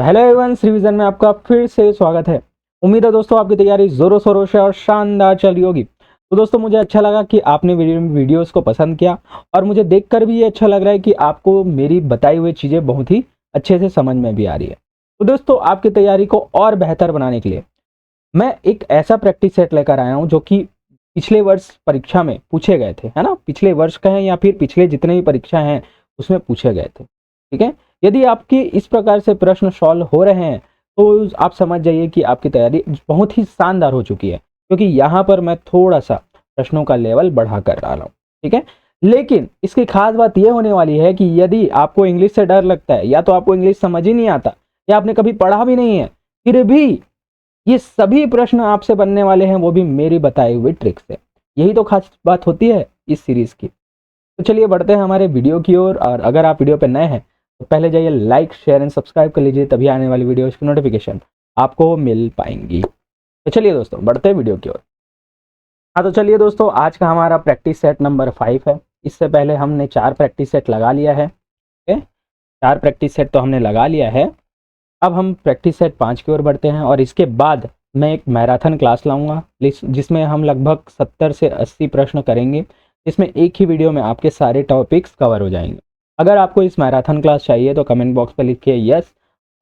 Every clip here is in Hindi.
हेलो एवरीवन, रिवीजन में आपका फिर से स्वागत है। उम्मीद है दोस्तों आपकी तैयारी जोरों शोरों से और शानदार चल रही होगी। तो दोस्तों मुझे अच्छा लगा कि आपने वीडियोस को पसंद किया और मुझे देखकर भी ये अच्छा लग रहा है कि आपको मेरी बताई हुई चीज़ें बहुत ही अच्छे से समझ में भी आ रही है। तो दोस्तों आपकी तैयारी को और बेहतर बनाने के लिए मैं एक ऐसा प्रैक्टिस सेट लेकर आया हूँ जो कि पिछले वर्ष परीक्षा में पूछे गए थे, है ना। पिछले वर्ष कहें या फिर पिछले जितने भी परीक्षा हैं उसमें पूछे गए थे, ठीक है। यदि आपकी इस प्रकार से प्रश्न सॉल्व हो रहे हैं तो आप समझ जाइए कि आपकी तैयारी बहुत ही शानदार हो चुकी है, क्योंकि यहाँ पर मैं थोड़ा सा प्रश्नों का लेवल बढ़ा कर रहा हूँ, ठीक है। लेकिन इसकी खास बात यह होने वाली है कि यदि आपको इंग्लिश से डर लगता है, या तो आपको इंग्लिश समझ ही नहीं आता, या आपने कभी पढ़ा भी नहीं है, फिर भी ये सभी प्रश्न आपसे बनने वाले हैं, वो भी मेरी बताई हुई ट्रिक से। यही तो खास बात होती है इस सीरीज की। तो चलिए बढ़ते हैं हमारे वीडियो की ओर। और अगर आप वीडियो पर नए हैं तो पहले जाइए लाइक शेयर एंड सब्सक्राइब कर लीजिए, तभी आने वाली वीडियोस की नोटिफिकेशन आपको मिल पाएंगी। तो चलिए दोस्तों बढ़ते हैं वीडियो की ओर। हाँ तो चलिए दोस्तों, आज का हमारा प्रैक्टिस सेट नंबर 5 है। इससे पहले हमने 4 प्रैक्टिस सेट लगा लिया है, ठीक है। 4 प्रैक्टिस सेट तो हमने लगा लिया है। अब हम प्रैक्टिस सेट 5 की ओर बढ़ते हैं और इसके बाद मैं एक मैराथन क्लास लाऊंगा जिसमें हम लगभग 70 से 80 प्रश्न करेंगे। इसमें एक ही वीडियो में आपके सारे टॉपिक्स कवर हो जाएंगे। अगर आपको इस मैराथन क्लास चाहिए तो कमेंट बॉक्स पर लिखिए यस।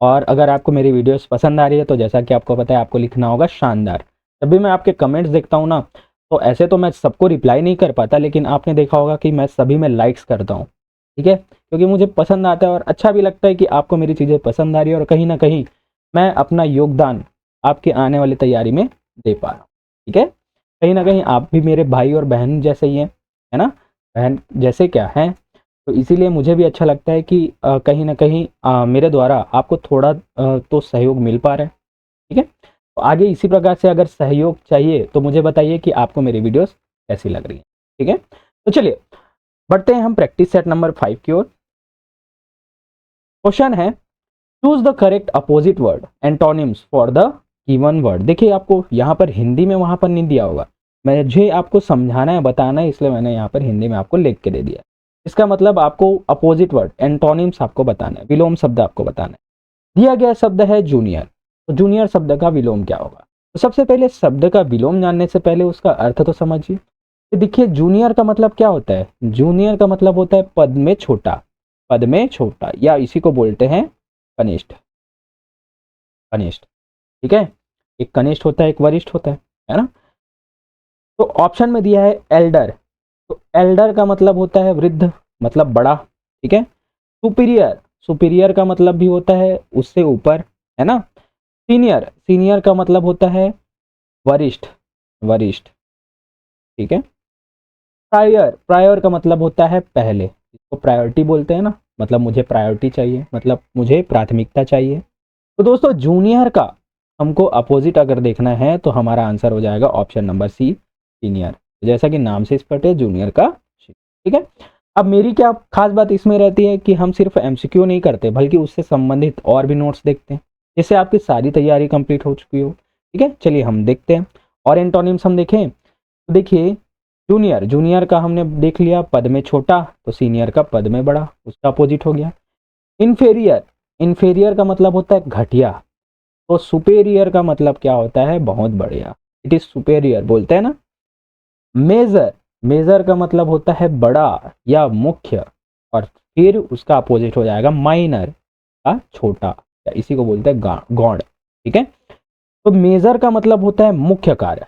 और अगर आपको मेरी वीडियोस पसंद आ रही है तो जैसा कि आपको पता है आपको लिखना होगा शानदार। जब भी मैं आपके कमेंट्स देखता हूँ ना, तो ऐसे तो मैं सबको रिप्लाई नहीं कर पाता, लेकिन आपने देखा होगा कि मैं सभी में लाइक्स करता हूँ, ठीक है। क्योंकि मुझे पसंद आता है और अच्छा भी लगता है कि आपको मेरी चीज़ें पसंद आ रही है और कहीं ना कहीं मैं अपना योगदान आपके आने वाली तैयारी में दे पा रहा हूँ, ठीक है। कहीं ना कहीं आप भी मेरे भाई और बहन जैसे ही हैं, है ना। बहन जैसे क्या हैं, तो इसीलिए मुझे भी अच्छा लगता है कि कहीं ना कहीं मेरे द्वारा आपको थोड़ा तो सहयोग मिल पा रहा है, ठीक है। तो आगे इसी प्रकार से अगर सहयोग चाहिए तो मुझे बताइए कि आपको मेरी वीडियोस कैसी लग रही है, ठीक है। तो चलिए बढ़ते हैं हम प्रैक्टिस सेट नंबर 5 की ओर। क्वेश्चन है, choose the correct opposite word antonyms for the given word. देखिए आपको यहाँ पर हिंदी में वहां पर नहीं दिया होगा, मुझे आपको समझाना है, बताना है, इसलिए मैंने यहाँ पर हिंदी में आपको लिख के दे दिया। इसका मतलब आपको अपोजिट वर्ड एंटोनिम्स आपको बताना है, विलोम शब्द आपको बताना है। दिया गया शब्द है जूनियर, तो जूनियर शब्द का विलोम क्या होगा। तो सबसे पहले शब्द का विलोम जानने से पहले उसका अर्थ तो समझिए। तो देखिए जूनियर का मतलब क्या होता है। जूनियर का मतलब होता है पद में छोटा, पद में छोटा, या इसी को बोलते हैं कनिष्ठ, कनिष्ठ, ठीक है। एक कनिष्ठ होता है, एक वरिष्ठ होता है ना। तो ऑप्शन में दिया है एल्डर, तो एल्डर का मतलब होता है वृद्ध, मतलब बड़ा, ठीक है। सुपीरियर, सुपीरियर का मतलब भी होता है उससे ऊपर, है ना। सीनियर, सीनियर का मतलब होता है वरिष्ठ, वरिष्ठ, ठीक है। प्रायर, प्रायर का मतलब होता है पहले, इसको प्रायोरिटी बोलते हैं ना, मतलब मुझे प्रायोरिटी चाहिए, मतलब मुझे प्राथमिकता चाहिए। तो दोस्तों जूनियर का हमको अपोजिट अगर देखना है तो हमारा आंसर हो जाएगा ऑप्शन नंबर सी, सीनियर। जैसा कि नाम से स्पष्ट है, जूनियर का, ठीक है। अब मेरी क्या खास बात इसमें रहती है कि हम सिर्फ एमसीक्यू नहीं करते, बल्कि उससे संबंधित और भी नोट्स देखते हैं, जिससे आपकी सारी तैयारी कंप्लीट हो चुकी हो, ठीक है। चलिए हम देखते हैं और एंटोनिम्स हम देखें। तो देखिए जूनियर, जूनियर का हमने देख लिया पद में छोटा, तो सीनियर का पद में बड़ा, उसका अपोजिट हो गया। इन्फेरियर, इन्फेरियर का मतलब होता है घटिया, तो सुपेरियर का मतलब क्या होता है, बहुत बढ़िया, इट इज सुपेरियर बोलते हैं ना। मेजर, मेजर का मतलब होता है बड़ा या मुख्य, और फिर उसका अपोजिट हो जाएगा माइनर का छोटा, या इसी को बोलते हैं गौण, ठीक है। तो मेजर का मतलब होता है मुख्य कार्य,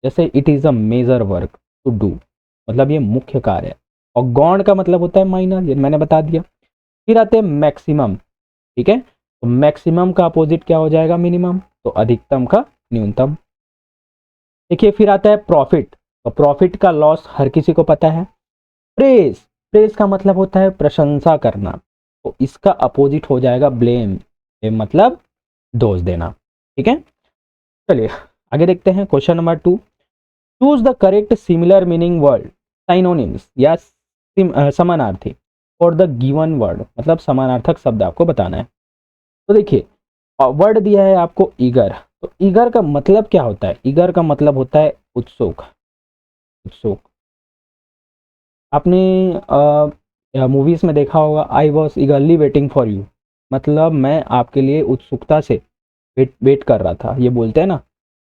जैसे it is a major work to do, मतलब ये मुख्य कार्य है। और गौण का मतलब होता है माइनर, ये मैंने बता दिया। फिर आते हैं मैक्सिमम, ठीक है। तो मैक्सिमम का अपोजिट क्या हो जाएगा, मिनिमम, तो अधिकतम का न्यूनतम। देखिए फिर आता है प्रॉफिट, तो प्रॉफिट का लॉस हर किसी को पता है। प्रेज, प्रेज का मतलब होता है प्रशंसा करना, तो इसका अपोजिट हो जाएगा ब्लेम, मतलब दोष देना, ठीक है। चलिए आगे देखते हैं question number 2। Choose the correct similar meaning word synonyms या समानार्थी फॉर द गिवन वर्ड, मतलब समानार्थक शब्द आपको बताना है। तो देखिए वर्ड दिया है आपको ईगर, तो ईगर का मतलब क्या होता है। ईगर का मतलब होता है उत्सुक, उत्सुक। आपने मूवीज में देखा होगा, I was ईगरली waiting for you, मतलब मैं आपके लिए उत्सुकता से वेट कर रहा था, ये बोलते हैं ना।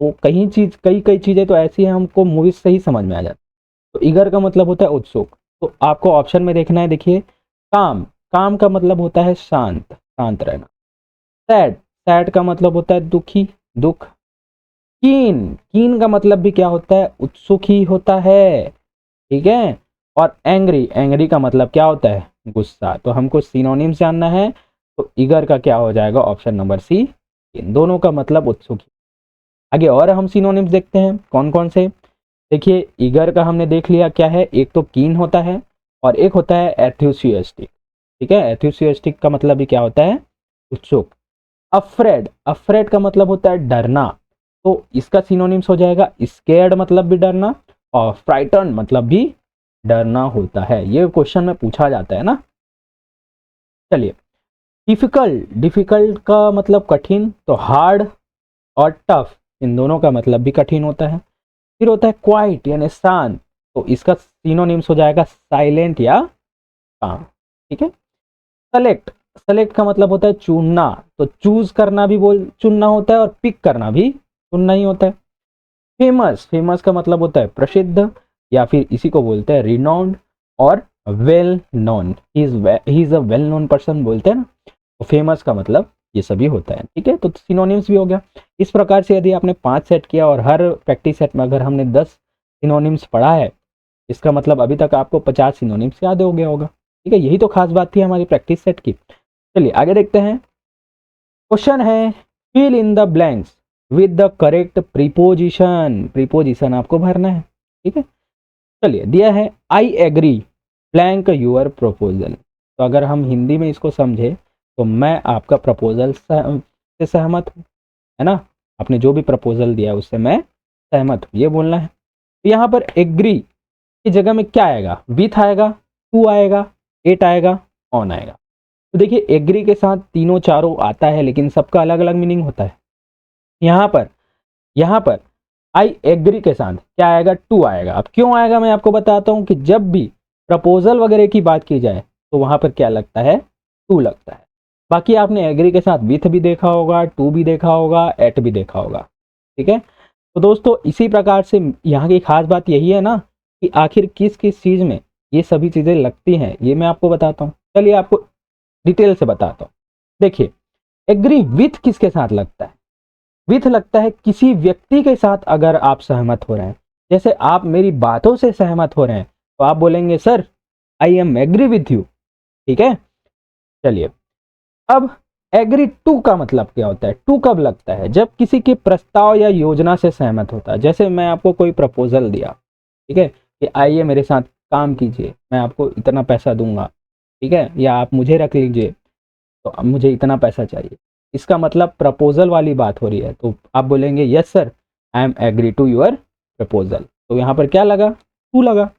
तो कई चीज़ें तो ऐसी हैं हमको मूवीज से ही समझ में आ जाती। तो ईगर का मतलब होता है उत्सुक। तो आपको ऑप्शन में देखना है, देखिए काम, काम का मतलब होता है शांत, शांत रहना। सैड, सैड का मतलब होता है दुखी, दुख। कीन, कीन का मतलब भी क्या होता है, उत्सुक ही होता है, ठीक है। और एंग्री, एंग्री का मतलब क्या होता है, गुस्सा। तो हमको सिनोनिम्स जानना है, तो ईगर का क्या हो जाएगा, ऑप्शन नंबर सी, इन दोनों का मतलब उत्सुक। आगे और हम सिनोनिम्स देखते हैं कौन कौन से। देखिए ईगर का हमने देख लिया क्या है, एक तो कीन होता है और एक होता है एथुसियास्टिक, ठीक है। एथुसियास्टिक का मतलब भी क्या होता है, उत्सुक। अफ्रेड, अफ्रेड का मतलब होता है डरना, तो इसका सिनोनिम्स हो जाएगा स्केर्ड, मतलब भी डरना, और फ्राइटन मतलब भी डरना होता है। ये क्वेश्चन में पूछा जाता है ना। चलिए डिफिकल्ट, डिफिकल्ट का मतलब कठिन, तो हार्ड और टफ इन दोनों का मतलब भी कठिन होता है। फिर होता है क्वाइट यानी शांत, तो इसका सिनोनिम्स हो जाएगा साइलेंट या काम, ठीक है। सेलेक्ट, सेलेक्ट का मतलब होता है चुनना, तो चूज करना भी बोल चुनना होता है और पिक करना भी चुनना ही होता है। फेमस, फेमस का मतलब होता है प्रसिद्ध, या फिर इसी को बोलते हैं रिनाउंड और well known, he is a well known person बोलते हैं ना। तो फेमस का मतलब ये सभी होता है, ठीक है। तो सिनोनिम्स भी हो गया। इस प्रकार से यदि आपने 5 सेट किया और हर प्रैक्टिस सेट में अगर हमने 10 सिनोनिम्स पढ़ा है, इसका मतलब अभी तक आपको 50 सिनोनिम्स याद हो गया होगा, ठीक है। यही तो खास बात थी हमारी प्रैक्टिस सेट की। चलिए आगे देखते हैं। क्वेश्चन है fill in the blanks with the correct preposition, preposition आपको भरना है, ठीक है। चलिए दिया है I agree blank your proposal, तो अगर हम हिंदी में इसको समझे तो मैं आपका प्रपोजल से सहमत हूँ, है ना। आपने जो भी प्रपोजल दिया उससे मैं सहमत हूँ, ये बोलना है। तो यहाँ पर एग्री की जगह में क्या आएगा, विथ आएगा, टू आएगा, एट आएगा, ऑन आएगा। तो देखिए एग्री के साथ तीनों चारों आता है, लेकिन सबका अलग अलग मीनिंग होता है। यहाँ पर आई एग्री के साथ क्या आएगा, टू आएगा। अब क्यों आएगा मैं आपको बताता हूं कि जब भी प्रपोजल वगैरह की बात की जाए तो वहां पर क्या लगता है, टू लगता है। बाकी आपने एग्री के साथ विथ भी देखा होगा, टू भी देखा होगा, एट भी देखा होगा, ठीक है। तो दोस्तों इसी प्रकार से यहाँ की खास बात यही है ना कि आखिर किस किस चीज में ये सभी चीजें लगती हैं, ये मैं आपको बताता हूँ। चलिए आपको डिटेल से बताता हूँ। देखिए एग्री विथ किसके साथ लगता है, विथ लगता है किसी व्यक्ति के साथ अगर आप सहमत हो रहे हैं। जैसे आप मेरी बातों से सहमत हो रहे हैं तो आप बोलेंगे sir I am agree with you, ठीक है। चलिए अब एग्री टू का मतलब क्या होता है, टू कब लगता है, जब किसी के प्रस्ताव या योजना से सहमत होता है। जैसे मैं आपको कोई प्रपोजल दिया, ठीक है, कि आइए मेरे साथ काम कीजिए, मैं आपको इतना पैसा दूंगा, ठीक है, या आप मुझे रख लीजिए, तो अब मुझे इतना पैसा चाहिए। इसका मतलब प्रपोजल वाली बात हो रही है, तो आप बोलेंगे yes sir I am agree to your proposal. तो यहाँ पर क्या लगा, टू लगा।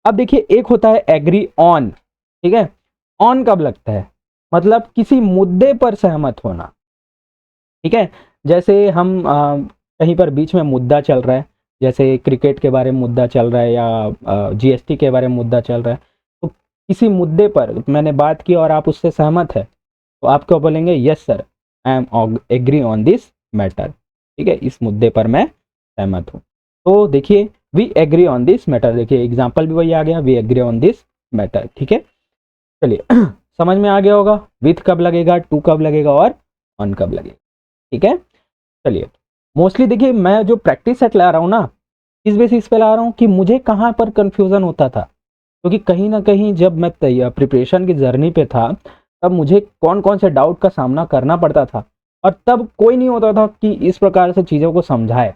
अब देखिए एक होता है एग्री ऑन, ठीक है। ऑन कब लगता है, मतलब किसी मुद्दे पर सहमत होना, ठीक है। जैसे हम कहीं पर बीच में मुद्दा चल रहा है, जैसे क्रिकेट के बारे में मुद्दा चल रहा है या जीएसटी के बारे में मुद्दा चल रहा है, तो किसी मुद्दे पर मैंने बात की और आप उससे सहमत है, तो आप क्या बोलेंगे, yes sir I am agree on this matter, ठीक है, इस मुद्दे पर मैं सहमत हूँ। तो देखिए we agree on this matter, देखिए एग्जाम्पल भी वही आ गया, we agree on this matter, ठीक है। चलिए समझ में आ गया होगा विथ कब लगेगा, टू कब लगेगा और ऑन कब लगेगा, ठीक है। चलिए मोस्टली देखिए मैं जो प्रैक्टिस सेट ला रहा हूँ ना, इस बेसिस पे ला रहा हूँ कि मुझे कहाँ पर कंफ्यूजन होता था, क्योंकि कहीं ना कहीं जब मैं प्रिपरेशन की जर्नी पे था तब मुझे कौन कौन से डाउट का सामना करना पड़ता था, और तब कोई नहीं होता था कि इस प्रकार से चीज़ों को समझाए।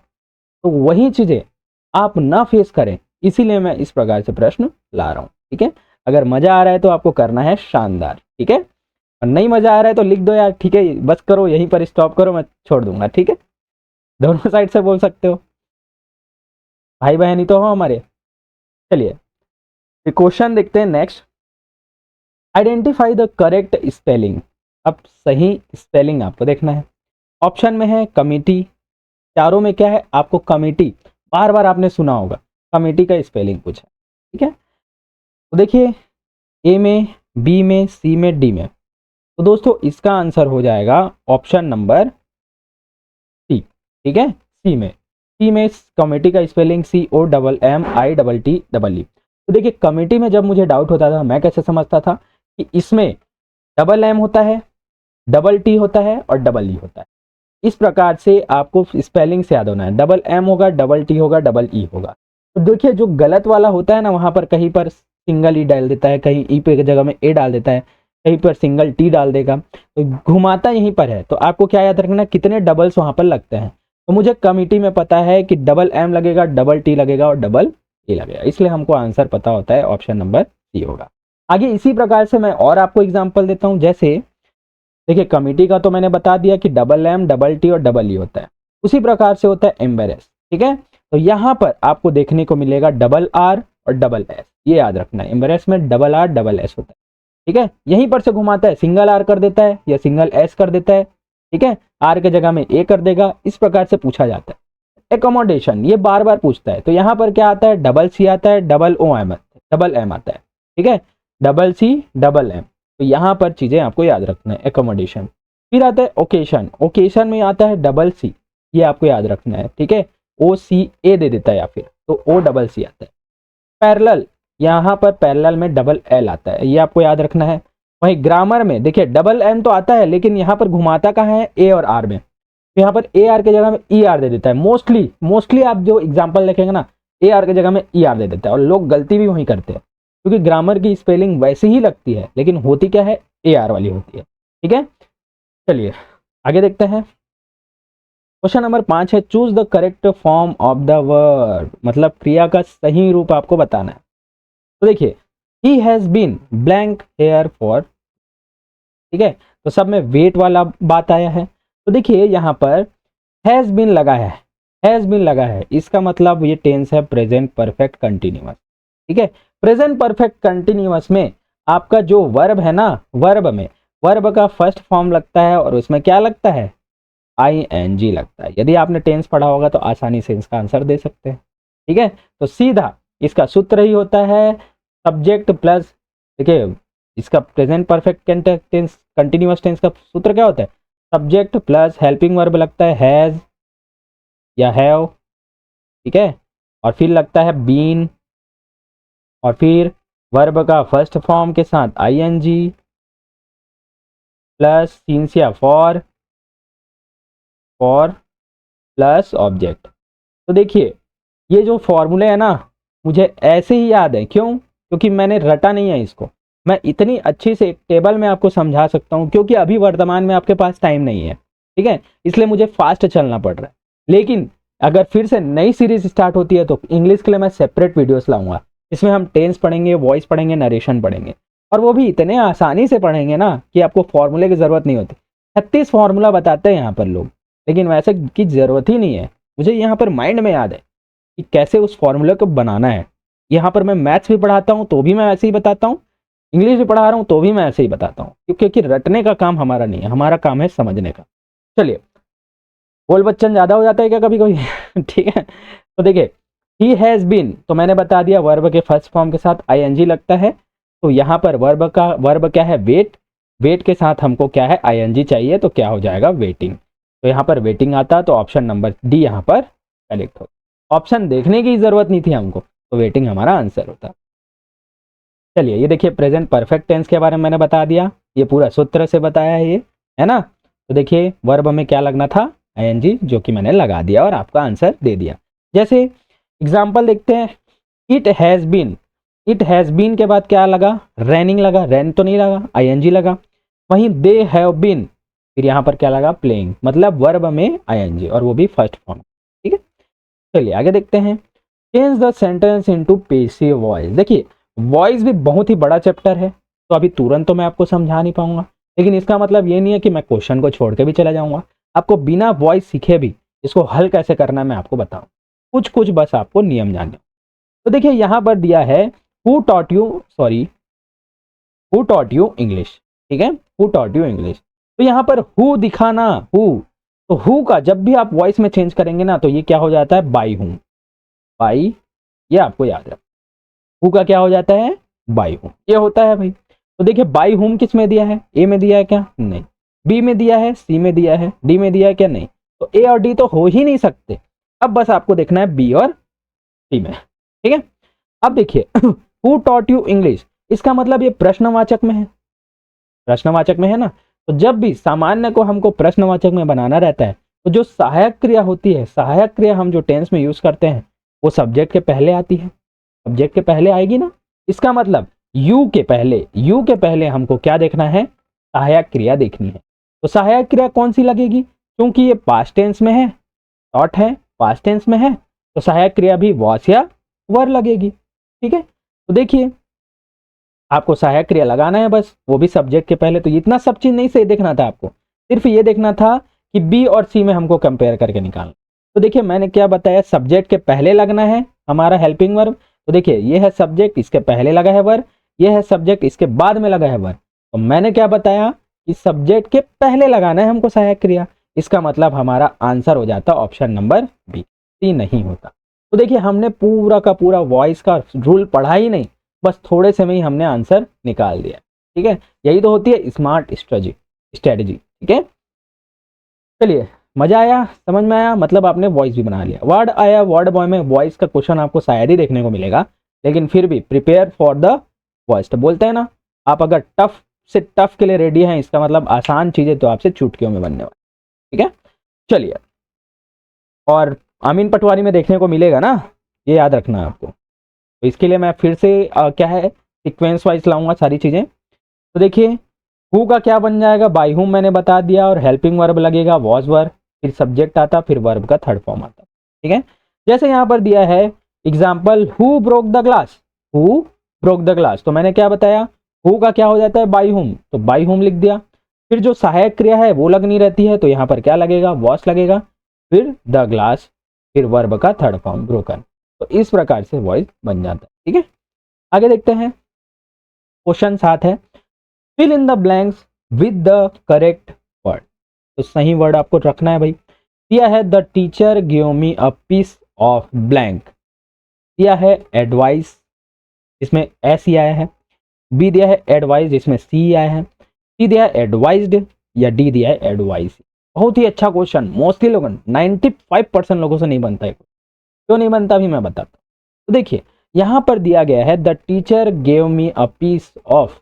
तो वही चीज़ें आप ना फेस करें, इसीलिए मैं इस प्रकार से प्रश्न ला रहा हूँ, ठीक है। अगर मजा आ रहा है तो आपको करना है शानदार, ठीक है, और नहीं मजा आ रहा है तो लिख दो यार, ठीक है, बस करो यहीं पर स्टॉप करो, मैं छोड़ दूंगा, ठीक है। दोनों साइड से बोल सकते हो, भाई बहन ही तो हो हमारे। चलिए क्वेश्चन देखते हैं next. Identify the correct spelling, अब सही स्पेलिंग आपको देखना है। ऑप्शन में है कमिटी, चारों में क्या है आपको कमिटी, बार बार आपने सुना होगा, कमिटी का स्पेलिंग पूछा, ठीक है। तो देखिए ए में, बी में, सी में, डी में, तो दोस्तों इसका आंसर हो जाएगा ऑप्शन नंबर सी। ठीक है, सी में कमेटी का स्पेलिंग COMMITTEE। तो देखिए कमेटी में जब मुझे डाउट होता था मैं कैसे समझता था कि इसमें डबल एम होता है, डबल टी होता है और डबल ई होता है। इस प्रकार से आपको स्पेलिंग से याद होना है, डबल एम होगा, डबल टी होगा, डबल ई होगा। तो देखिए जो गलत वाला होता है ना, वहां पर कहीं पर सिंगल ई डाल देता है, कहीं ई पे की जगह में ए डाल देता है, कहीं पर सिंगल टी डाल देगा, तो घुमाता यहीं पर है। तो आपको क्या याद रखना, कितने डबल्स वहां पर लगते हैं। तो मुझे कमिटी में पता है कि डबल एम लगेगा, डबल टी लगेगा और डबल ए लगेगा, इसलिए हमको आंसर पता होता है, ऑप्शन नंबर सी होगा। आगे इसी प्रकार से मैं और आपको एग्जाम्पल देता हूं। जैसे देखिए कमिटी का तो मैंने बता दिया कि डबल एम, डबल टी और डबल ई होता है। उसी प्रकार से होता है एम्बेरेस। ठीक है, तो यहां पर आपको देखने को मिलेगा डबल आर और डबल एस, ये याद रखना है। एम्बेरेस में डबल आर डबल एस होता है। ठीक है, यहीं पर से घुमाता है, सिंगल आर कर देता है या सिंगल एस कर देता है। ठीक है, आर के जगह में ए कर देगा, इस प्रकार से पूछा जाता है। एकोमोडेशन ये बार बार पूछता है, तो यहाँ पर क्या आता है, डबल सी आता है, डबल एम आता है। ठीक है, डबल सी डबल एम, तो यहाँ पर चीजें आपको याद रखना है, एकोमोडेशन। फिर आता है ओकेशन, ओकेशन में आता है डबल सी, ये आपको याद रखना है। ठीक है, OCA दे देता है या फिर तो O डबल सी आता है। पैरेलल, यहाँ पर पैरेलल में डबल L आता है, ये आपको याद रखना है। वहीं ग्रामर में देखिए डबल M तो आता है, लेकिन यहाँ पर घुमाता कहाँ है, A और R में। तो यहाँ पर AR के जगह में ER दे देता है। मोस्टली आप जो एग्जाम्पल देखेंगे ना, AR के जगह में ER दे देता है, और लोग गलती भी वहीं करते हैं, क्योंकि ग्रामर की स्पेलिंग वैसे ही लगती है, लेकिन होती क्या है, AR वाली होती है। ठीक है, चलिए आगे देखते हैं। क्वेश्चन नंबर 5 है, choose the correct form of the verb, मतलब क्रिया का सही रूप आपको बताना है। तो देखिए he has been blank here for. ठीक है, तो सब में वेट वाला बात आया है। तो देखिए यहाँ पर हैज बीन लगा है, हैज बीन लगा है, इसका मतलब ये टेंस है प्रेजेंट परफेक्ट कंटिन्यूअस। ठीक है, प्रेजेंट परफेक्ट कंटिन्यूअस में आपका जो वर्ब है ना, वर्ब में वर्ब का फर्स्ट फॉर्म लगता है और उसमें क्या लगता है, ING लगता है। यदि आपने टेंस पढ़ा होगा तो आसानी से इसका आंसर दे सकते हैं। ठीक है, तो सीधा इसका सूत्र ही होता है सब्जेक्ट प्लस, देखिए इसका present perfect tense continuous tense का सूत्र क्या होता है, सब्जेक्ट प्लस हेल्पिंग वर्ब लगता है हैज या हैव। ठीक है, और फिर लगता है बीन, और फिर वर्ब का फर्स्ट फॉर्म के साथ ING प्लस सिंस या फॉर प्लस ऑब्जेक्ट। तो देखिए ये जो फॉर्मूले है ना, मुझे ऐसे ही याद है, क्यों, क्योंकि मैंने रटा नहीं है इसको। मैं इतनी अच्छी से एक टेबल में आपको समझा सकता हूँ, क्योंकि अभी वर्तमान में आपके पास टाइम नहीं है। ठीक है, इसलिए मुझे फास्ट चलना पड़ रहा है। लेकिन अगर फिर से नई सीरीज स्टार्ट होती है तो इंग्लिश के लिए मैं सेपरेट वीडियोस लाऊंगा, इसमें हम टेंस पढ़ेंगे, वॉइस पढ़ेंगे, नरेशन पढ़ेंगे, और वो भी इतने आसानी से पढ़ेंगे ना कि आपको फॉर्मूले की जरूरत नहीं होती। 36 फॉर्मूला बताते हैं यहाँ पर लोग, लेकिन वैसे की जरूरत ही नहीं है। मुझे यहाँ पर माइंड में याद है कि कैसे उस फॉर्मूले को बनाना है। यहाँ पर मैं मैथ्स भी पढ़ाता हूँ तो भी मैं ऐसे ही बताता हूँ, इंग्लिश भी पढ़ा रहा हूँ तो भी मैं ऐसे ही बताता हूँ, क्योंकि रटने का काम हमारा नहीं है, हमारा काम है समझने का। चलिए, बोल बच्चन ज्यादा हो जाता है क्या कभी कभी ठीक है, तो देखिए ही हैज बीन, तो मैंने बता दिया वर्ब के फर्स्ट फॉर्म के साथ ING लगता है। तो यहाँ पर वर्ब क्या है, वेट, वेट के साथ हमको क्या है, ING चाहिए, तो क्या हो जाएगा, वेटिंग। तो यहाँ पर वेटिंग आता, तो ऑप्शन नंबर डी यहाँ पर करेक्ट हो। ऑप्शन देखने की जरूरत नहीं थी हमको, तो वेटिंग हमारा आंसर होता। चलिए ये देखिए प्रेजेंट परफेक्ट टेंस के बारे में मैंने बता दिया, ये पूरा सूत्र से बताया है ये, है ना। तो देखिए वर्ब में क्या लगना था, ING, जो कि मैंने लगा दिया और आपका आंसर दे दिया। जैसे एग्जाम्पल देखते हैं, it has been, it has been के बाद क्या लगा, रैनिंग लगा, रैन तो नहीं लगा, ING लगा। वहीं दे हैव बीन, फिर यहाँ पर क्या लगा, प्लेइंग, मतलब वर्ब में ING, और वो भी फर्स्ट फॉर्म। ठीक है, चलिए आगे देखते हैं। Change the sentence into passive voice. देखिए वॉइस भी बहुत ही बड़ा चैप्टर है, तो अभी तुरंत तो मैं आपको समझा नहीं पाऊंगा, लेकिन इसका मतलब ये नहीं है कि मैं क्वेश्चन को छोड़ के भी चला जाऊंगा। आपको बिना वॉइस सीखे भी इसको हल कैसे करना है मैं आपको बताऊं, कुछ कुछ बस आपको नियम जानने। तो देखिए यहाँ पर दिया है हु टॉट यू इंग्लिश। ठीक है, हु टॉट यू इंग्लिश, तो यहाँ पर हु दिखाना, हु, तो हु का जब भी आप वॉइस में चेंज करेंगे ना, तो ये क्या हो जाता है, बाई हूं, बाई, ये आपको याद है, हु का क्या हो जाता है, बाई हूं, ये होता है भाई। तो देखिए बाई होम किस में दिया है, ए में दिया है क्या, नहीं। बी में दिया है, सी में दिया है, डी में दिया है क्या, नहीं। तो ए और डी तो हो ही नहीं सकते। अब बस आपको देखना है बी और सी में, ठीक है। अब देखिए हु टॉट यू इंग्लिश, इसका मतलब ये प्रश्नवाचक में है, प्रश्नवाचक में है ना। तो जब भी सामान्य को हमको प्रश्नवाचक में बनाना रहता है तो जो सहायक क्रिया होती है, सहायक क्रिया हम जो टेंस में यूज करते हैं वो सब्जेक्ट के पहले आती है, सब्जेक्ट के पहले आएगी ना। इसका मतलब यू के पहले हमको क्या देखना है, सहायक क्रिया देखनी है। तो सहायक क्रिया कौन सी लगेगी, क्योंकि ये पास्ट टेंस में है, थॉट है, पास्ट टेंस में है, तो सहायक क्रिया भी वॉस या वर लगेगी, ठीक है। तो देखिए आपको सहायक क्रिया लगाना है बस, वो भी सब्जेक्ट के पहले। तो इतना सब चीज नहीं सही देखना था आपको, सिर्फ ये देखना था कि बी और सी में हमको कंपेयर करके निकालना। तो देखिए मैंने क्या बताया, सब्जेक्ट के पहले लगना है हमारा हेल्पिंग वर्ब। तो देखिए ये है सब्जेक्ट, इसके पहले लगा है वर्ब, ये है सब्जेक्ट, इसके बाद में लगा है वर्ब। तो मैंने क्या बताया कि सब्जेक्ट के पहले लगाना है हमको सहायक क्रिया। इसका मतलब हमारा आंसर हो जाता ऑप्शन नंबर बी, सी नहीं होता। तो देखिए हमने पूरा का पूरा वॉइस का रूल पढ़ा ही नहीं, बस थोड़े से में ही हमने आंसर निकाल दिया, ठीक है। यही तो होती है स्मार्ट स्ट्रेटेजी, ठीक है। चलिए मजा आया, समझ में आया, मतलब आपने वॉइस भी बना लिया। वर्ड आया, वर्ड बॉय में वॉइस का क्वेश्चन आपको शायद ही देखने को मिलेगा, लेकिन फिर भी प्रिपेयर फॉर द वॉइस। तो बोलते हैं ना, आप अगर टफ से टफ के लिए रेडी हैं, इसका मतलब आसान चीजें तो आपसे चुटकियों में बनने वाली, ठीक है। चलिए, और अमीन पटवारी में देखने को मिलेगा ना, ये याद रखना है आपको। तो इसके लिए मैं फिर से क्या है सीक्वेंस वाइज लाऊंगा सारी चीजें। तो देखिए हु का क्या बन जाएगा, बाई हुम मैंने बता दिया, और हेल्पिंग वर्ब लगेगा वॉज वर्ब, फिर सब्जेक्ट आता, फिर वर्ब का थर्ड फॉर्म आता, ठीक है। जैसे यहाँ पर दिया है example, who broke the glass, who broke the glass, तो मैंने क्या बताया, हु का क्या हो जाता है बाई हुम, तो बाई हुम लिख दिया। फिर जो सहायक क्रिया है वो लगनी रहती है, तो यहाँ पर क्या लगेगा, वॉस लगेगा, फिर द ग्लास, फिर वर्ब का थर्ड फॉर्म ब्रोकन। तो इस प्रकार से वॉइस बन जाता है, ठीक है। आगे देखते हैं, क्वेश्चन 7 है, fill in the blanks with the correct word. तो सही वर्ड आपको रखना है भाई। दिया है the teacher give me a piece of blank, दिया है एडवाइस, इसमें एस ही आया है। बी दिया है एडवाइस, इसमें सी आया है। सी दिया है एडवाइज्ड, या डी दिया है एडवाइस। बहुत ही अच्छा क्वेश्चन, मोस्टली लोगों 95% लोगों से नहीं बनता है, क्यों नहीं बनता अभी मैं बताता हूँ। तो देखिए यहां पर दिया गया है the teacher gave me a piece of,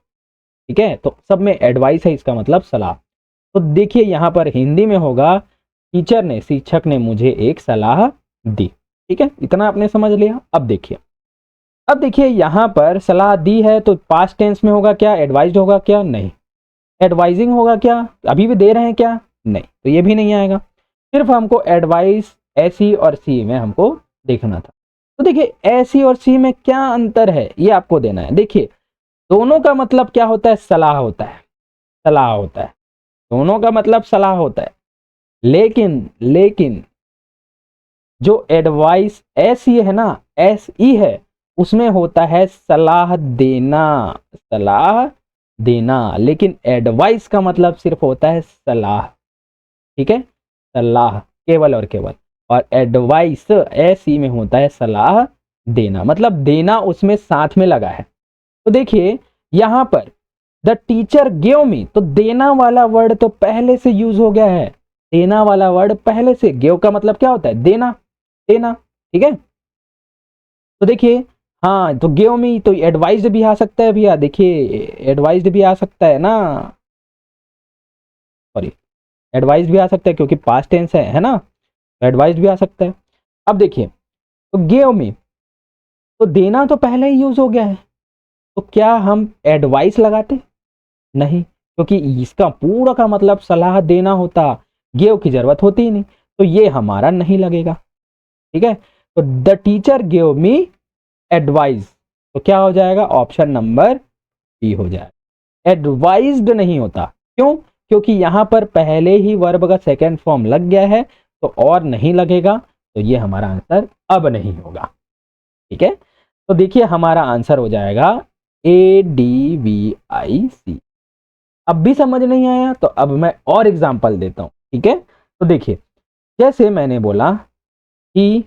ठीक है, तो सब में एडवाइस है, इसका मतलब सलाह। तो देखिए यहां पर हिंदी में होगा, टीचर ने, शिक्षक ने मुझे एक सलाह दी, ठीक है, इतना आपने समझ लिया। अब देखिए यहां पर सलाह दी है, तो पास्ट टेंस में होगा क्या, एडवाइज्ड होगा क्या, नहीं। एडवाइजिंग होगा क्या, अभी भी दे रहे हैं क्या, नहीं, तो ये भी नहीं आएगा। सिर्फ हमको एडवाइस एसी और सी में हमको देखना था। तो देखिए एसी और सी में क्या अंतर है ये आपको देना है। देखिए दोनों का मतलब क्या होता है, सलाह होता है, सलाह होता है, दोनों का मतलब सलाह होता है। लेकिन जो एडवाइस एस ई है ना, एस ई है, उसमें होता है सलाह देना, सलाह देना। लेकिन एडवाइस का मतलब सिर्फ होता है सलाह, ठीक है, सलाह केवल और केवल। और एडवाइस एस ई में होता है सलाह देना, मतलब देना उसमें साथ में लगा है। तो देखिए यहां पर द टीचर गिव मी, तो देना वाला वर्ड तो पहले से यूज हो गया है, देना वाला वर्ड पहले से, गिव का मतलब क्या होता है, देना, देना, ठीक है। तो देखिए हाँ, तो गिव मी तो एडवाइज्ड भी आ सकता है भैया, देखिए एडवाइज्ड भी आ सकता है ना, सॉरी, एडवाइस भी आ सकता है क्योंकि पास्ट टेंस है ना, एडवाइस भी आ सकता है। अब देखिए तो गिव मी, तो देना तो पहले ही यूज हो गया है, तो क्या हम एडवाइस लगाते, नहीं, क्योंकि इसका पूरा का मतलब सलाह देना होता, गिव की जरूरत होती ही नहीं, तो ये हमारा नहीं लगेगा, ठीक है। तो the teacher give me advice, तो क्या हो जाएगा, ऑप्शन नंबर बी हो जाएगा, एडवाइज्ड नहीं होता। क्यों, क्योंकि यहां पर पहले ही वर्ब का सेकेंड फॉर्म लग गया है, तो और नहीं लगेगा, तो ये हमारा आंसर अब नहीं होगा, ठीक है। तो देखिए हमारा आंसर हो जाएगा ADVIC। अब भी समझ नहीं आया तो अब मैं और एग्जांपल देता हूं, ठीक है। तो देखिए जैसे मैंने बोला ही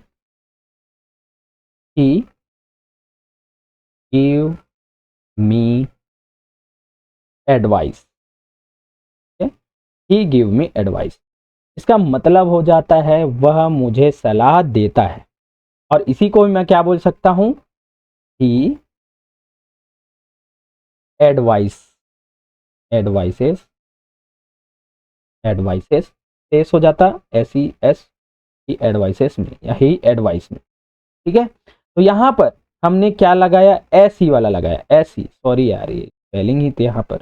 गिव मी एडवाइस, ही गिव मी एडवाइस, इसका मतलब हो जाता है वह मुझे सलाह देता है। और इसी को मैं क्या बोल सकता हूं, ही एडवाइस, एडवाइसेस, एडवाइसेस एस हो जाता एस ई एस, ही एडवाइसेस में या ही एडवाइस में। ठीक है, तो यहां पर हमने क्या लगाया, एस ही वाला लगाया, एस ही, सॉरी यार ये स्पेलिंग ही थी यहाँ पर,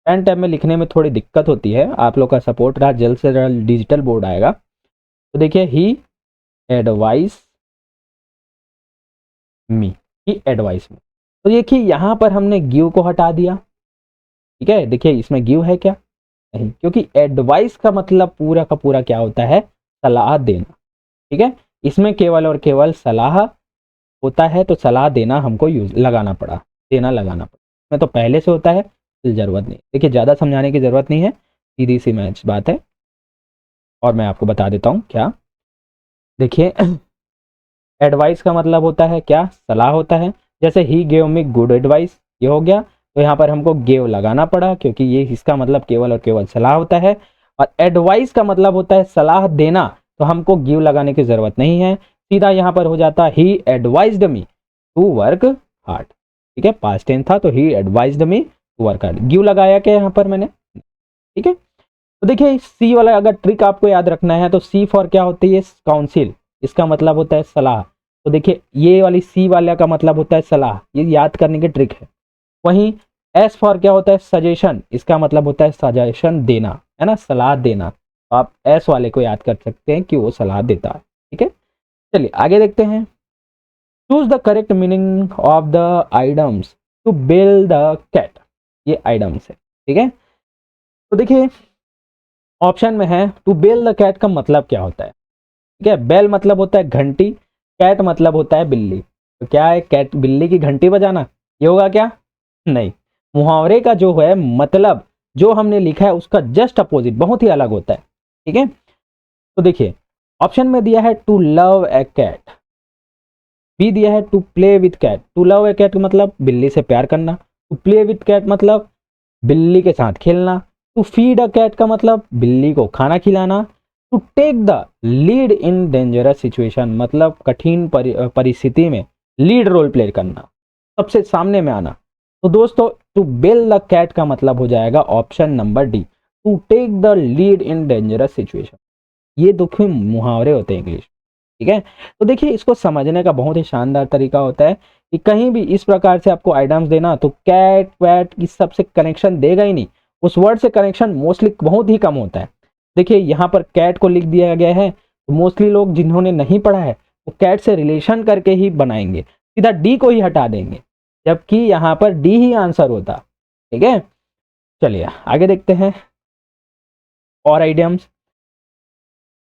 पेन टैब में लिखने में थोड़ी दिक्कत होती है, आप लोग का सपोर्ट रहा, जल्द से जल्द डिजिटल बोर्ड आएगा। तो देखिए ही एडवाइस मी, ही एडवाइस मी, तो देखिए यहाँ पर हमने गिव को हटा दिया। ठीक है, देखिए इसमें गिव है क्या, नहीं, क्योंकि एडवाइस का मतलब पूरा का पूरा क्या होता है, सलाह देना। ठीक है, इसमें केवल और केवल सलाह होता है, तो सलाह देना हमको यूज लगाना पड़ा, देना लगाना पड़ा, इसमें तो पहले से होता है, जरूरत नहीं। देखिए ज़्यादा समझाने की ज़रूरत नहीं है, सीधी सी मैच बात है, और मैं आपको बता देता हूँ क्या। देखिए एडवाइस का मतलब होता है क्या, सलाह होता है, जैसे he gave me good advice, ये हो गया, तो यहाँ पर हमको गेव लगाना पड़ा क्योंकि ये इसका मतलब केवल और केवल सलाह होता है। और एडवाइस का मतलब होता है सलाह देना, तो हमको गिव लगाने की जरूरत नहीं है, सीधा यहाँ पर हो जाता he advised me to work hard. ठीक है, पास्ट टेंस था तो he advised me to work hard, give लगाया क्या यहाँ पर मैंने। ठीक है, तो देखिए सी वाला अगर ट्रिक आपको याद रखना है तो सी फॉर क्या होती है, काउंसिल, इसका मतलब होता है सलाह। तो देखिए ये वाली सी वाला का मतलब होता है सलाह, ये याद करने की ट्रिक है। वहीं एस फॉर क्या होता है, सजेशन, इसका मतलब होता है सजेशन देना, है ना, सलाह देना। तो आप एस वाले को याद कर सकते हैं कि वो सलाह देता है। ठीक है, चलिए आगे देखते हैं। Choose the correct meaning of the items to build the cat, ये आइटम्स है। ठीक है, तो देखिए ऑप्शन में है टू बेल द कैट का मतलब क्या होता है। ठीक है, बेल मतलब होता है घंटी, कैट मतलब होता है बिल्ली, तो क्या है, कैट बिल्ली की घंटी बजाना, ये होगा क्या, नहीं। मुहावरे का जो है मतलब जो हमने लिखा है उसका जस्ट अपोजिट बहुत ही अलग होता है। ठीक है, तो देखिए ऑप्शन में दिया है to love a cat, B दिया है to play with cat, to love a cat मतलब बिल्ली से प्यार करना, टू प्ले विथ कैट मतलब बिल्ली के साथ खेलना, टू फीड अ कैट का मतलब बिल्ली को खाना खिलाना, to take the lead in dangerous situation मतलब कठिन परिस्थिति में लीड रोल प्ले करना, सबसे सामने में आना। तो दोस्तों टू बेल द कैट का मतलब हो जाएगा option number D, to take the lead in dangerous situation. ये दो मुहावरे होते हैं इंग्लिश। ठीक है, तो देखिए इसको समझने का बहुत ही शानदार तरीका होता है कि कहीं भी इस प्रकार से आपको आइटम्स देना तो कैट वैट इस सबसे कनेक्शन देगा ही नहीं, उस वर्ड से कनेक्शन मोस्टली बहुत ही कम होता है। देखिए यहाँ पर कैट को लिख दिया गया है, तो मोस्टली लोग जिन्होंने नहीं पढ़ा है वो कैट से रिलेशन करके ही बनाएंगे, सीधा डी को ही हटा देंगे, जबकि यहाँ पर डी ही आंसर होता। ठीक है, चलिए आगे देखते हैं और आइडियम्स।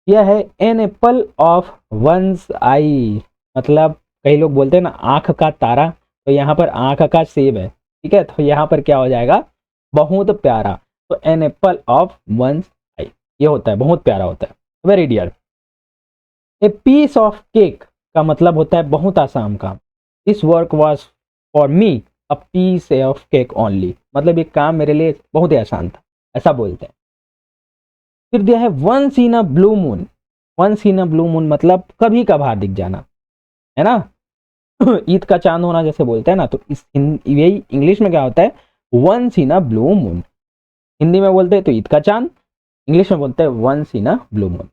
यह है an apple of one's eye, मतलब कई लोग बोलते हैं ना आंख का तारा, तो यहाँ पर आंख का सेब है। ठीक है, तो यहाँ पर क्या हो जाएगा, बहुत प्यारा, तो an apple of one's eye ये होता है बहुत प्यारा होता है, very dear. A piece of cake का मतलब होता है बहुत आसान काम, this work was for me a piece of cake only, मतलब ये काम मेरे लिए बहुत ही आसान था, ऐसा बोलते हैं। फिर दिया है once in a blue moon, once in a blue moon मतलब कभी कभार दिख जाना, है ना ईद का चांद होना जैसे बोलते हैं ना, तो इस यही इंग्लिश में क्या होता है, once in a blue moon. Hindi में बोलते हैं तो ईद का चांद, इंग्लिश में बोलते हैं once in a blue moon.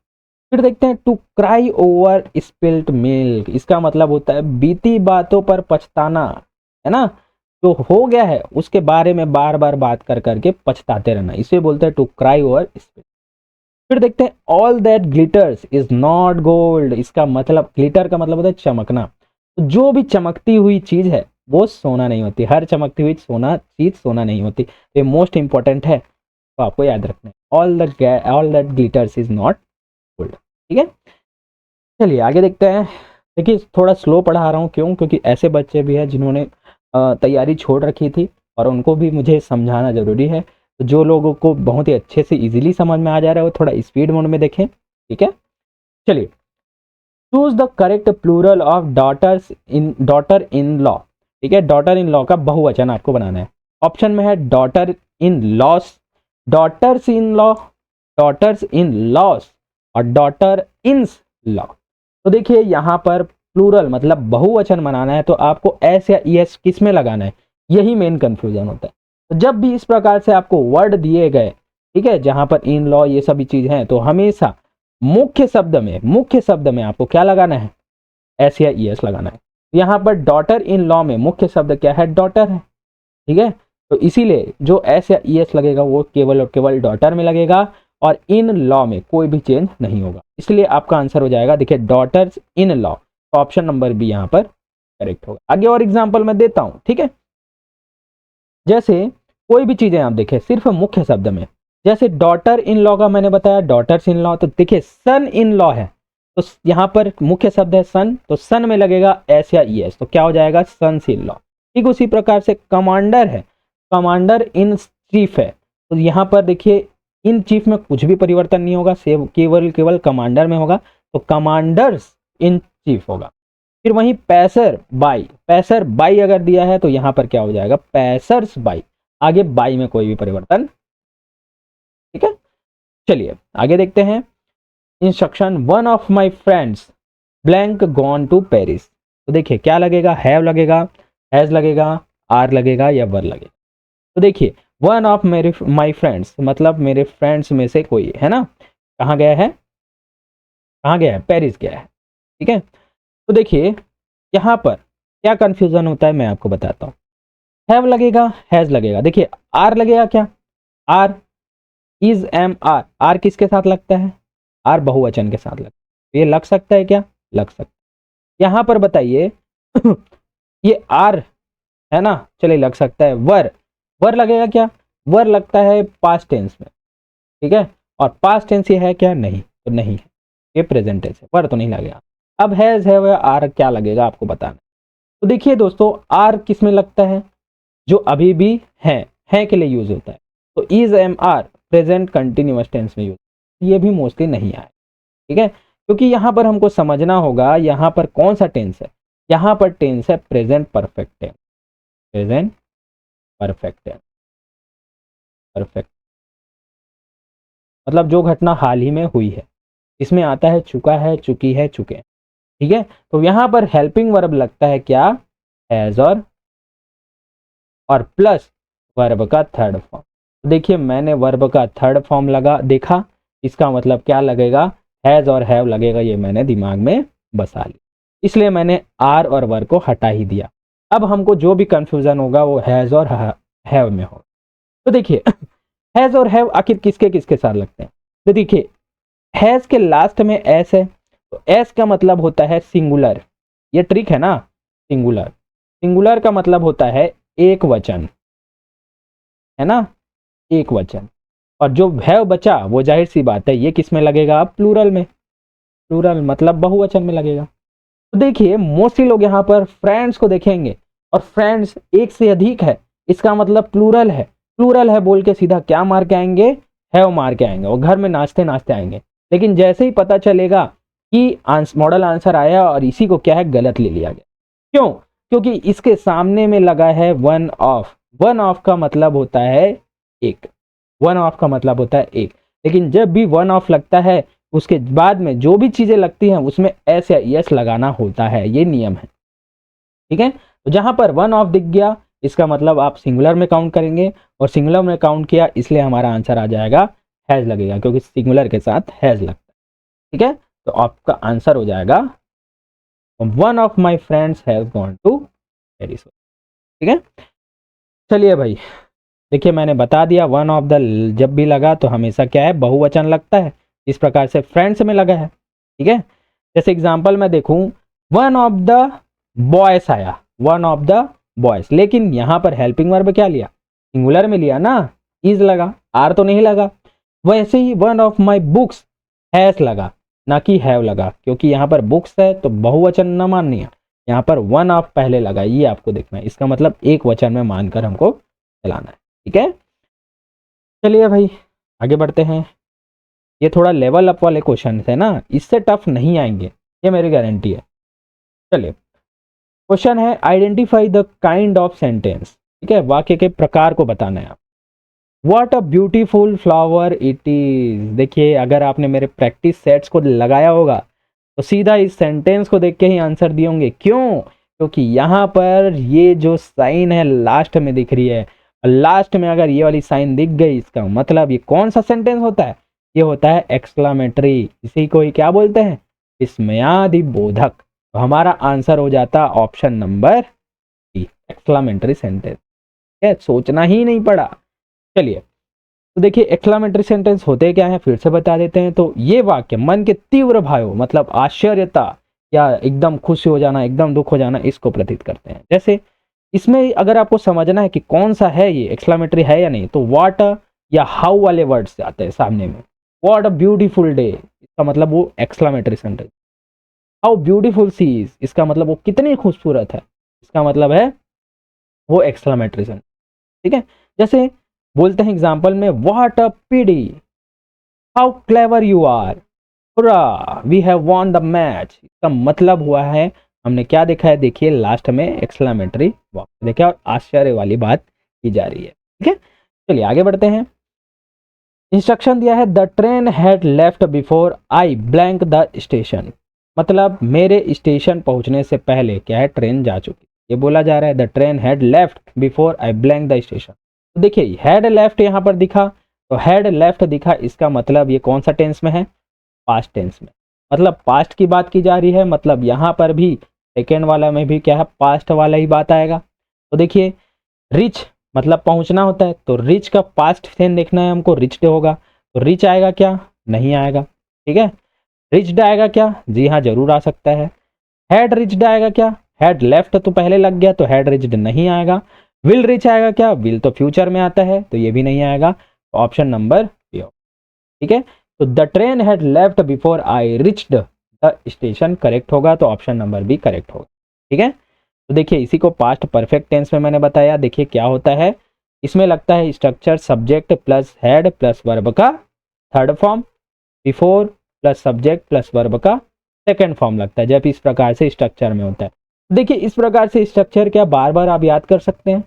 फिर देखते हैं to cry over spilt milk, इसका मतलब होता है बीती बातों पर पछताना, है ना, जो हो गया है उसके बारे में बार बार बात कर करके पछताते रहना, इसे बोलते हैं टू क्राई ओवर स्पिल्ट। फिर देखते हैं all that glitters is not gold, इसका मतलब ग्लिटर का मतलब होता है चमकना, तो जो भी चमकती हुई चीज है वो सोना नहीं होती, हर चमकती हुई चीज सोना नहीं होती, ये मोस्ट इंपॉर्टेंट है, तो आपको याद रखना है all that glitters is not gold. ठीक है, चलिए आगे देखते हैं। देखिए थोड़ा स्लो पढ़ा रहा हूँ, क्यों, क्योंकि ऐसे बच्चे भी हैं जिन्होंने तैयारी छोड़ रखी थी और उनको भी मुझे समझाना जरूरी है, तो जो लोगों को बहुत ही अच्छे से इजीली समझ में आ जा रहा है वो थोड़ा स्पीड मोड में देखें। ठीक है, चलिए choose the correct plural of daughter in law. ठीक है, डॉटर इन लॉ का बहुवचन आपको बनाना है। ऑप्शन में है daughter in laws, daughters in law, daughters in laws और डॉटर इन्स लॉ। तो देखिए यहाँ पर प्लूरल मतलब बहुवचन बनाना है तो आपको एस या ईएस किस में लगाना है, यही मेन कंफ्यूजन होता है। तो जब भी इस प्रकार से आपको वर्ड दिए गए, ठीक है, जहां पर इन लॉ ये सभी चीज हैं, तो हमेशा मुख्य शब्द में आपको क्या लगाना है, एस या ईएस लगाना है। यहाँ पर डॉटर इन लॉ में मुख्य शब्द क्या है, डॉटर है, ठीक है। तो इसीलिए जो एस या ईएस लगेगा वो केवल और केवल डॉटर में लगेगा और इन लॉ में कोई भी चेंज नहीं होगा। इसलिए आपका आंसर हो जाएगा, देखिए डॉटर्स इन लॉ। तो ऑप्शन नंबर बी यहाँ पर करेक्ट होगा। आगे और एग्जाम्पल मैं देता हूं, ठीक है। जैसे कोई भी चीजें आप देखें सिर्फ मुख्य शब्द में, जैसे डॉटर इन लॉ का मैंने बताया डॉटर्स इन लॉ, तो देखिए सन इन लॉ है तो यहाँ पर मुख्य शब्द है सन, तो सन में लगेगा एस या ईएस, तो क्या हो जाएगा, सन्स इन लॉ। ठीक उसी प्रकार से कमांडर है, कमांडर इन चीफ है, तो यहाँ पर देखिए इन चीफ में कुछ भी परिवर्तन नहीं होगा, केवल कमांडर में होगा, तो कमांडर्स इन चीफ होगा। फिर वहीं पैसर बाई अगर दिया है तो यहाँ पर क्या हो जाएगा, पैसर्स बाई, आगे बाई में कोई भी परिवर्तन, ठीक है। चलिए आगे देखते हैं। Instruction, one of my friends blank gone to Paris, तो देखिए क्या लगेगा, हैव लगेगा, हैज लगेगा, आर लगेगा या वर लगेगा। तो देखिए वन ऑफ माई फ्रेंड्स मतलब मेरे फ्रेंड्स में से कोई है ना, कहाँ गया है, पेरिस गया है, ठीक है। तो देखिए यहाँ पर क्या कंफ्यूजन होता है मैं आपको बताता हूँ। हैव लगेगा, हैज लगेगा, देखिए आर लगेगा क्या, are is am are, are किसके साथ लगता है, आर बहुवचन के साथ लगता है, ये लग सकता है क्या, लग सकता है। यहाँ पर बताइए ये आर है ना, चलिए लग सकता है। वर लगेगा क्या, वर लगता है पास्ट टेंस में, ठीक है, और पास्ट टेंस ये है क्या, नहीं, तो नहीं है, ये प्रेजेंट टेंस है, वर तो नहीं लगेगा। अब हैज है वह आर क्या लगेगा आपको बताना। तो देखिए दोस्तों आर किस में लगता है, जो अभी भी है के लिए यूज होता है, तो is am are present continuous tense में यूज, ये भी मोस्टली नहीं आए, ठीक है, क्योंकि यहाँ पर हमको समझना होगा यहाँ पर कौन सा टेंस है, यहाँ पर टेंस है present perfect tense, present perfect tense, perfect मतलब जो घटना हाल ही में हुई है, इसमें आता है चुका है, चुकी है, चुके, ठीक है। तो यहाँ पर हेल्पिंग वर्ब लगता है क्या, हैज और प्लस वर्ब का थर्ड फॉर्म। देखिए मैंने वर्ब का थर्ड फॉर्म लगा देखा, इसका मतलब क्या लगेगा, हैज और हैव लगेगा, ये मैंने दिमाग में बसा लिया, इसलिए मैंने आर और वर्ब को हटा ही दिया। अब हमको जो भी कंफ्यूजन होगा वो हैज और हैव में होगा। तो देखिए हैज और हैव आखिर किसके किसके साथ लगते हैं, तो देखिए हैज के लास्ट में एस है, तो एस का मतलब होता है सिंगुलर, ये ट्रिक है ना, सिंगुलर, सिंगुलर का मतलब होता है एक वचन, है ना, एक वचन। और जो हैव बचा वो जाहिर सी बात है ये किस में लगेगा, अब प्लूरल में, प्लूरल मतलब बहुवचन में लगेगा। तो देखिए मोस्टली लोग यहाँ पर फ्रेंड्स को देखेंगे और फ्रेंड्स एक से अधिक है, इसका मतलब प्लूरल है, प्लूरल है बोल के सीधा क्या मार के आएंगे, हैव मार के आएंगे, और घर में नाचते नाचते आएंगे। लेकिन जैसे ही पता चलेगा कि मॉडल आंसर आया और इसी को क्या है गलत ले लिया गया, क्यों, क्योंकि इसके सामने में लगा है वन ऑफ, वन ऑफ का मतलब होता है एक, वन ऑफ का मतलब होता है एक, लेकिन जब भी वन ऑफ लगता है उसके बाद में जो भी चीजें लगती हैं उसमें एस या एस लगाना होता है, ये नियम है, ठीक है। तो जहां पर वन ऑफ दिख गया इसका मतलब आप सिंगुलर में काउंट करेंगे, और सिंगुलर में काउंट किया इसलिए हमारा आंसर आ जाएगा हैज लगेगा, क्योंकि सिंगुलर के साथ हैज लगता है, ठीक है। तो आपका आंसर हो जाएगा one of my friends have gone to Paris, ठीक है। चलिए भाई देखिए मैंने बता दिया वन ऑफ द जब भी लगा तो हमेशा क्या है, बहुवचन लगता है, इस प्रकार से फ्रेंड्स में लगा है, ठीक है। जैसे एग्जांपल में देखूं, वन ऑफ द बॉयज आया, वन ऑफ द बॉयज, लेकिन यहां पर हेल्पिंग वर्ब क्या लिया, सिंगुलर में लिया ना, इज लगा, आर तो नहीं लगा। वैसे ही one of my books has लगा, ना कि हैव लगा, क्योंकि यहाँ पर बुक्स है तो बहुवचन न मानिए, यहाँ पर वन ऑफ पहले लगा, ये आपको देखना है, इसका मतलब एक वचन में मानकर हमको चलाना है, ठीक है। चलिए भाई आगे बढ़ते हैं, ये थोड़ा लेवल अप वाले क्वेश्चन है ना, इससे टफ नहीं आएंगे, ये मेरी गारंटी है। चलिए क्वेश्चन है identify the kind of sentence, ठीक है, वाक्य के प्रकार को बताना है आप। What a beautiful flower it is. देखिए अगर आपने मेरे प्रैक्टिस सेट्स को लगाया होगा तो सीधा इस सेंटेंस को देख के ही आंसर दिए होंगे। क्यों? क्योंकि यहाँ पर ये जो साइन है लास्ट में दिख रही है, लास्ट में अगर ये वाली साइन दिख गई इसका मतलब ये कौन सा सेंटेंस होता है? ये होता है एक्सक्लामेटरी। इसी को ही क्या बोलते हैं? विस्मयादिबोधक। तो हमारा आंसर हो जाता option number D, exclamatory sentence. सोचना ही नहीं पड़ा। चलिए तो देखिए एक्सक्लामेटरी सेंटेंस होते क्या है फिर से बता देते हैं। तो ये वाक्य मन के तीव्र भाव मतलब आश्चर्यता या एकदम खुश हो जाना, एकदम दुख हो जाना, इसको प्रतीत करते हैं। जैसे इसमें अगर आपको समझना है कि कौन सा है ये एक्सक्लामेटरी है या नहीं, तो व्हाट या हाउ वाले वर्ड्स आते हैं सामने में। व्हाट अ ब्यूटीफुल डे, इसका मतलब वो exclamatory sentence. How beautiful sea is, इसका मतलब वो कितनी खूबसूरत है, इसका मतलब है वो एक्सक्लामेटरी सेंटेंस। ठीक है, जैसे बोलते हैं एग्जाम्पल में what a pity, how clever you are, hurrah we have won the match. इसका मतलब हुआ है हमने क्या देखा है, देखिए लास्ट में एक्सक्लामेटरी वाक्य देखा और आश्चर्य वाली बात की जा रही है। ठीक है, चलिए आगे बढ़ते हैं। इंस्ट्रक्शन दिया है the train had left before I blank the station. मतलब मेरे स्टेशन पहुंचने से पहले क्या है, ट्रेन जा चुकी। ये बोला जा रहा है the train had left before I blank the station. तो देखिए हैड लेफ्ट यहाँ पर दिखा, तो हैड लेफ्ट दिखा, इसका मतलब ये कौन सा टेंस में है, पास्ट टेंस में। मतलब पास्ट की बात की जा रही है, मतलब यहाँ पर भी सेकेंड वाला में भी क्या है, पास्ट वाला ही बात आएगा। तो देखिए रिच मतलब पहुंचना होता है, तो रिच का पास्ट टेंस देखना है हमको, रिच्ड होगा। तो रिच आएगा क्या, नहीं आएगा। ठीक है, रिच्ड आएगा क्या, जी हाँ जरूर आ सकता है। हैड रिच्ड आएगा क्या, हैड लेफ्ट तो पहले लग गया तो हैड रिच्ड नहीं आएगा। विल रिच आएगा क्या, विल तो फ्यूचर में आता है तो ये भी नहीं आएगा। Option number B. ठीक है, तो the train had left before I reached the station correct होगा, तो ऑप्शन नंबर बी करेक्ट होगा। ठीक है, तो देखिए इसी को पास्ट परफेक्ट टेंस में मैंने बताया। देखिए क्या होता है, इसमें लगता है structure subject plus had plus verb का third form, before plus subject plus verb का सेकेंड फॉर्म लगता है, जब इस प्रकार से स्ट्रक्चर में होता है। देखिए इस प्रकार से स्ट्रक्चर क्या बार बार आप याद कर सकते हैं?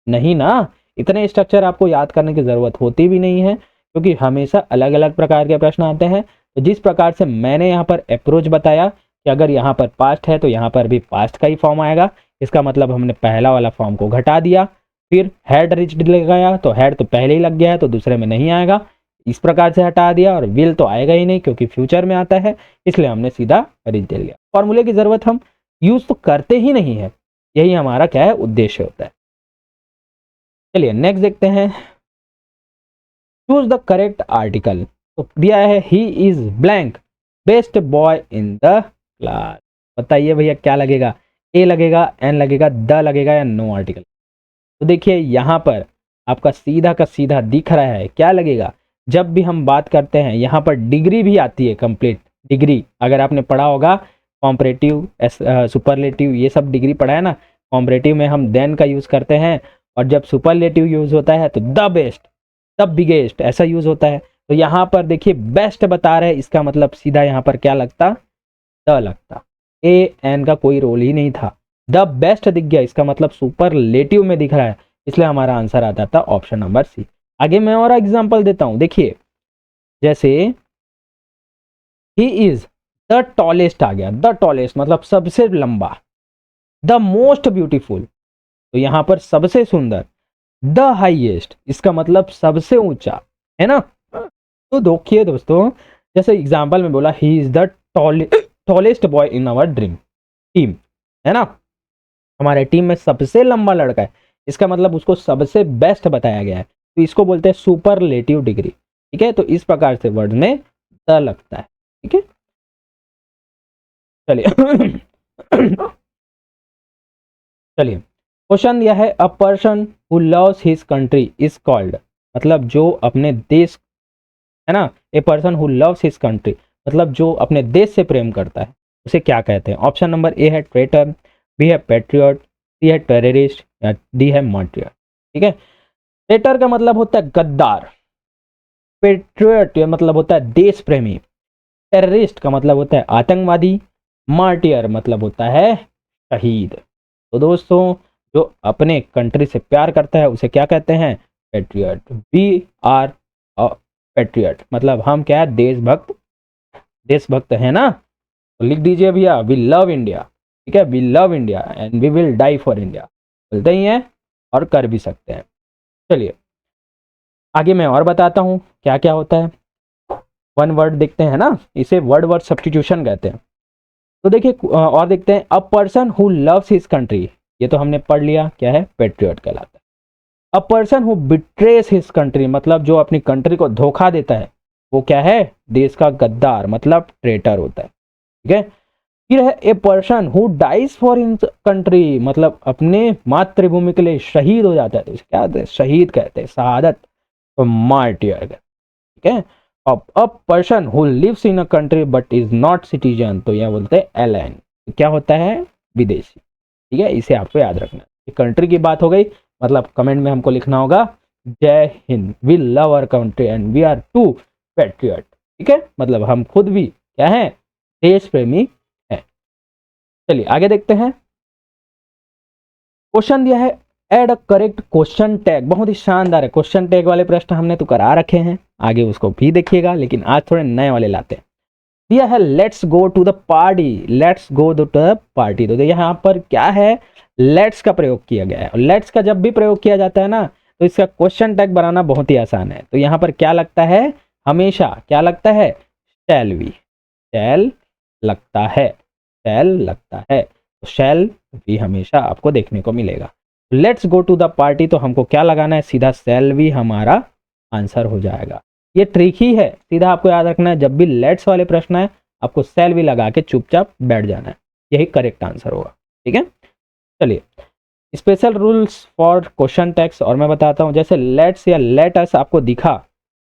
नहीं ना, इतने स्ट्रक्चर आपको याद करने की जरूरत होती भी नहीं है, क्योंकि हमेशा अलग अलग प्रकार के प्रश्न आते हैं। तो जिस प्रकार से मैंने यहाँ पर अप्रोच बताया कि अगर यहाँ पर पास्ट है तो यहाँ पर भी पास्ट का ही फॉर्म आएगा, इसका मतलब हमने पहला वाला फॉर्म को घटा दिया। फिर हैड रिच्ड लगाया तो हैड तो पहले ही लग गया है तो दूसरे में नहीं आएगा, इस प्रकार से हटा दिया। और विल तो आएगा ही नहीं क्योंकि फ्यूचर में आता है, इसलिए हमने सीधा रिच ले लिया। फॉर्मूले की जरूरत हम यूज तो करते ही नहीं है, यही हमारा क्या है उद्देश्य होता है। चलिए नेक्स्ट देखते हैं, चूज द करेक्ट आर्टिकल। तो दिया है he is blank best boy in the class. बताइए भैया क्या लगेगा, ए लगेगा, एन लगेगा, द लगेगा या नो आर्टिकल। तो देखिए यहाँ पर आपका सीधा का सीधा दिख रहा है क्या लगेगा। जब भी हम बात करते हैं यहाँ पर डिग्री भी आती है, कंप्लीट डिग्री अगर आपने पढ़ा होगा, कॉम्परेटिव सुपरलेटिव ये सब डिग्री पढ़ा है ना। कॉम्परेटिव में हम देन का यूज करते हैं, और जब सुपरलेटिव यूज होता है तो द बेस्ट, द बिगेस्ट ऐसा यूज होता है। तो यहाँ पर देखिए बेस्ट बता रहे हैं, इसका मतलब सीधा यहाँ पर क्या लगता, द लगता। ए एन का कोई रोल ही नहीं था, द बेस्ट दिख गया, इसका मतलब सुपरलेटिव में दिख रहा है, इसलिए हमारा आंसर आ जाता ऑप्शन नंबर सी। आगे मैं और एग्जांपल देता हूं, देखिए जैसे ही इज द टॉलेस्ट आ गया, द टॉलेस्ट मतलब सबसे लंबा, द मोस्ट ब्यूटीफुल तो यहां पर सबसे सुंदर, द हाईएस्ट इसका मतलब सबसे ऊंचा, है ना। तो देखिए दोस्तों जैसे एग्जांपल में बोला he is the tallest boy in our dream team, है ना, हमारे टीम में सबसे लंबा लड़का है, इसका मतलब उसको सबसे बेस्ट बताया गया है, तो इसको बोलते हैं सुपरलेटिव डिग्री। ठीक है, तो इस प्रकार से वर्ड में द लगता है। ठीक है, चलिए चलिए क्वेश्चन दिया है a person who loves his country is called, मतलब जो अपने देश, है ना, ए person who loves his country मतलब जो अपने देश से प्रेम करता है उसे क्या कहते हैं। ऑप्शन नंबर ए है ट्रेटर, बी है पैट्रियट, सी है टेररिस्ट या डी है मार्टियर। ठीक है, ट्रेटर का मतलब होता है गद्दार, पैट्रियट या मतलब होता है देश प्रेमी, टेररिस्ट का मतलब होता है आतंकवादी, मार्टियर मतलब होता है शहीद। तो दोस्तों जो अपने कंट्री से प्यार करता है उसे क्या कहते हैं? Patriot. We are a patriot, मतलब हम क्या है? देशभक्त, देशभक्त है ना। तो लिख दीजिए भैया, वी लव इंडिया। ठीक है, we love India and we will die for India. बोलते ही हैं और कर भी सकते हैं। चलिए आगे मैं और बताता हूँ क्या क्या होता है। वन वर्ड देखते हैं ना, इसे वर्ड वर्ड सब्स्टिट्यूशन कहते हैं। तो देखिए और देखते हैं, a person who loves his country, ये तो हमने पढ़ लिया, क्या है? पेट्रियट कहलाता है। A person who बिट्रेस his country, मतलब जो अपनी कंट्री को धोखा देता है वो क्या है? देश का गद्दार, मतलब ट्रेटर होता है। ठीक है, फिर है a person who dies for in country, मतलब अपने मातृभूमि के लिए शहीद हो जाता है, तो इसे क्या कहते हैं? शहीद कहते हैं, शहादत, तो मार्टियर। ठीक है, अब person who lives in a country but is not citizen, तो यह बोलते हैं एलियन, क्या होता है? विदेशी। ठीक है, इसे आपको याद रखना है। कंट्री की बात हो गई, मतलब कमेंट में हमको लिखना होगा Jai Hind, we love our country and we are to patriot. ठीक है, मतलब हम खुद भी क्या है? देश प्रेमी है। चलिए आगे देखते हैं। क्वेश्चन दिया है, add a correct question tag. बहुत ही शानदार है, क्वेश्चन टैग वाले प्रश्न हमने तो करा रखे हैं, आगे उसको भी देखिएगा, लेकिन आज थोड़े नए वाले लाते हैं। दिया है let's go to the party, let's go to the party. तो यहाँ पर क्या है? लेट्स का प्रयोग किया गया है, और लेट्स का जब भी प्रयोग किया जाता है ना, तो इसका क्वेश्चन टैग बनाना बहुत ही आसान है। तो यहाँ पर क्या लगता है? हमेशा क्या लगता है? शैल वी, शैल लगता है, शैल लगता है, तो शैल भी हमेशा आपको देखने को मिलेगा। Let's go to the party, तो हमको क्या लगाना है? सीधा शैल भी हमारा आंसर हो जाएगा। ये ट्रिक ही है, सीधा आपको याद रखना है, जब भी लेट्स वाले प्रश्न है आपको शैल भी लगा के चुपचाप बैठ जाना है, यही करेक्ट आंसर होगा। ठीक है, चलिए special rules for question tags और मैं बताता हूँ। जैसे लेट्स या लेट अस आपको दिखा,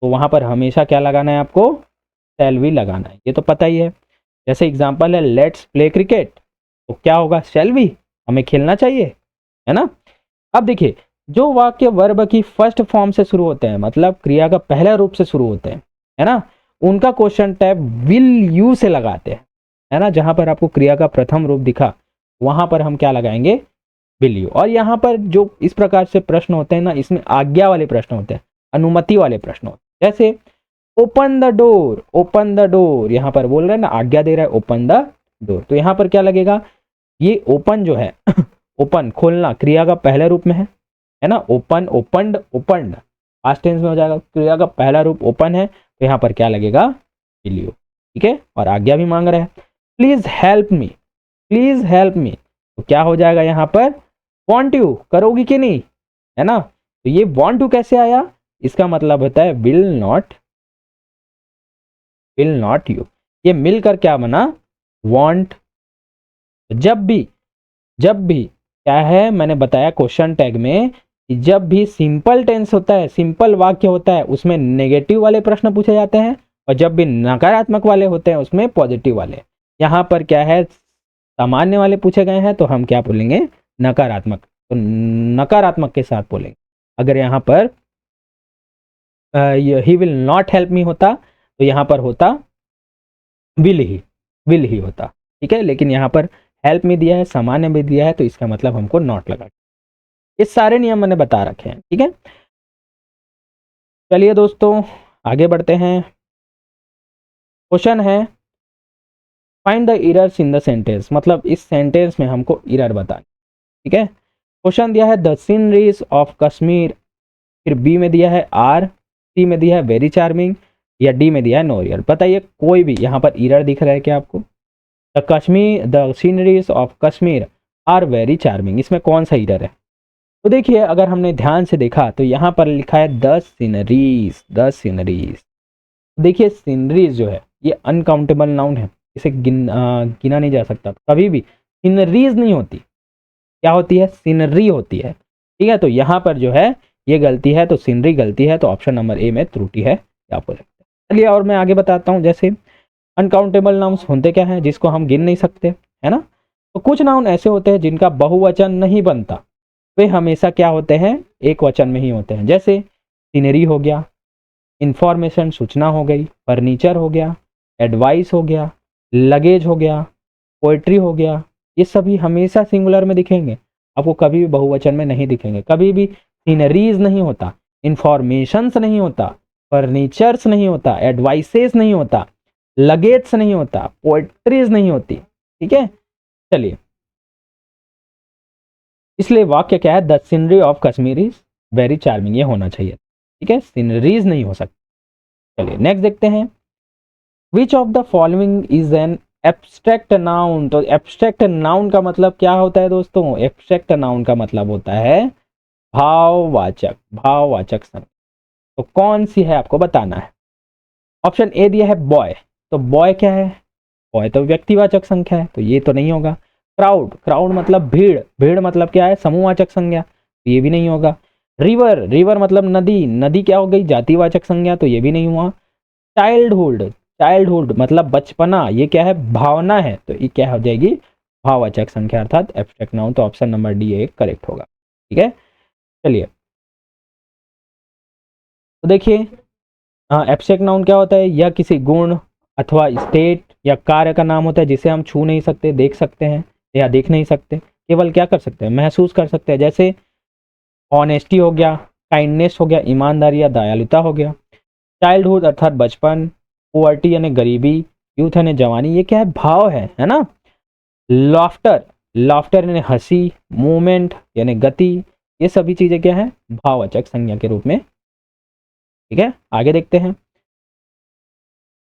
तो वहां पर हमेशा क्या लगाना है? आपको शैल भी लगाना है, ये तो पता ही है। जैसे एग्जांपल है लेट्स प्ले क्रिकेट, तो क्या होगा? शैल भी, हमें खेलना चाहिए, है ना। अब देखिए, जो वाक्य वर्ब की फर्स्ट फॉर्म से शुरू होते हैं, मतलब क्रिया का पहला रूप से शुरू होते हैं, है ना, उनका क्वेश्चन टैग विल यू से लगाते हैं, है ना। जहां पर आपको क्रिया का प्रथम रूप दिखा, वहां पर हम क्या लगाएंगे? Will you. और यहाँ पर जो इस प्रकार से प्रश्न होते हैं ना, इसमें आज्ञा वाले प्रश्न होते हैं, अनुमति वाले प्रश्न होते हैं। जैसे open the door, open the door, यहाँ पर बोल रहे हैं ना, आज्ञा दे रहा है ओपन द डोर, तो यहाँ पर क्या लगेगा? ये ओपन जो है ओपन खोलना क्रिया का पहले रूप में है ना। Open, opened, opened past tense में हो जाएगा, क्रिया का पहला रूप ओपन है, तो यहाँ पर क्या लगेगा? Will you. ठीक है, और आज्ञा भी मांग रहे हैं, please help me, please help me, तो क्या हो जाएगा यहाँ पर? वांट यू, करोगी कि नहीं, है ना। तो ये वांट टू कैसे आया? इसका मतलब होता है will not, will not you, ये मिलकर क्या बना? वांट। जब भी क्या है, मैंने बताया क्वेश्चन टैग में, जब भी सिंपल टेंस होता है, सिंपल वाक्य होता है, उसमें नेगेटिव वाले प्रश्न पूछे जाते हैं, और जब भी नकारात्मक वाले होते हैं उसमें पॉजिटिव वाले। यहाँ पर क्या है? सामान्य वाले पूछे गए हैं, तो हम क्या बोलेंगे? नकारात्मक, तो नकारात्मक के साथ बोलेंगे। अगर यहाँ पर he will not help me होता, तो यहाँ पर होता विल ही होता। ठीक है, लेकिन यहाँ पर हेल्प में दिया है, सामान्य में दिया है, तो इसका मतलब हमको नॉट लगा। ये सारे नियम मैंने बता रखे हैं। ठीक है, चलिए दोस्तों आगे बढ़ते हैं। क्वेश्चन है, find the errors in the sentence, मतलब इस सेंटेंस में हमको एरर बताना। ठीक है, क्वेश्चन दिया है द सीनरीज ऑफ कश्मीर, फिर बी में दिया है आर, सी में दिया है वेरी चार्मिंग, या डी में दिया है नो एरर। बताइए कोई भी यहाँ पर एरर दिख रहा है क्या आपको? The sceneries of Kashmir are very charming, इसमें कौन सा एरर है? तो देखिए, अगर हमने ध्यान से देखा तो यहाँ पर लिखा है द सीनरीज, द सीनरीज। देखिए सीनरीज जो है ये अनकाउंटेबल नाउन है, इसे गिना नहीं जा सकता, कभी भी सीनरीज नहीं होती, क्या होती है? सीनरी होती है। ठीक है, तो यहाँ पर जो है ये गलती है, तो सीनरी गलती है, तो ऑप्शन नंबर ए में त्रुटि है, आपको लगता है। चलिए और मैं आगे बताता हूँ। जैसे अनकाउंटेबल नाउन्स होते क्या हैं? जिसको हम गिन नहीं सकते, है ना। तो कुछ नाउन ऐसे होते हैं जिनका बहुवचन नहीं बनता, वे हमेशा क्या होते हैं? एक वचन में ही होते हैं। जैसे सीनरी हो गया, इंफॉर्मेशन सूचना हो गई, फर्नीचर हो गया, एडवाइस हो गया, लगेज हो गया, पोइट्री हो गया, ये सभी हमेशा सिंगुलर में दिखेंगे। आपको कभी भी बहुवचन में नहीं दिखेंगे। कभी भी सीनरीज नहीं होता, इंफॉर्मेशंस नहीं होता, फर्नीचर्स नहीं होता, एडवाइसेस नहीं होता, लगेज नहीं होता, पोएट्रीज नहीं होती। ठीक है, चलिए, इसलिए वाक्य क्या है, the scenery of Kashmir is very charming, ये होना चाहिए। ठीक है, सीनरीज नहीं हो सकती। चलिए नेक्स्ट देखते हैं, which of the following is an abstract noun. तो एब्स्ट्रैक्ट नाउन का मतलब क्या होता है दोस्तों, एब्स्ट्रैक्ट नाउन का मतलब होता है भाववाचक, भाववाचक संज्ञा। तो कौन सी है आपको बताना है। ऑप्शन ए दिया है बॉय, तो बॉय क्या है, बॉय तो व्यक्तिवाचक संख्या है, तो ये तो नहीं होगा। क्राउड, क्राउड मतलब भीड़, भीड़ मतलब क्या है, समूहवाचक संज्ञा, तो ये भी नहीं होगा। रिवर, रिवर मतलब नदी, नदी क्या हो गई, जातिवाचक संज्ञा, तो ये भी नहीं हुआ। चाइल्डहुड, चाइल्डहुड मतलब बचपना, ये क्या है, भावना है, तो ये क्या हो जाएगी, भाववाचक संख्या अर्थात एब्स्ट्रैक्ट नाउन। तो ऑप्शन नंबर डी एक करेक्ट होगा। ठीक है, चलिए, तो देखिए, हाँ, एब्स्ट्रैक्ट नाउन क्या होता है, यह किसी गुण अथवा स्टेट या कार्य का नाम होता है जिसे हम छू नहीं सकते, देख सकते हैं या देख नहीं सकते, केवल क्या कर सकते हैं, महसूस कर सकते हैं। जैसे ऑनेस्टी हो गया, काइंडनेस हो गया, ईमानदारी या दयालुता हो गया। चाइल्डहुड अर्थात बचपन, पुअर्टी यानी गरीबी, यूथ यानी जवानी, ये क्या है, भाव है ना। लॉफ्टर, लॉफ्टर यानी हंसी, मूवमेंट यानी गति, ये सभी चीजें क्या है, भाववाचक संज्ञा के रूप में। ठीक है, आगे देखते हैं,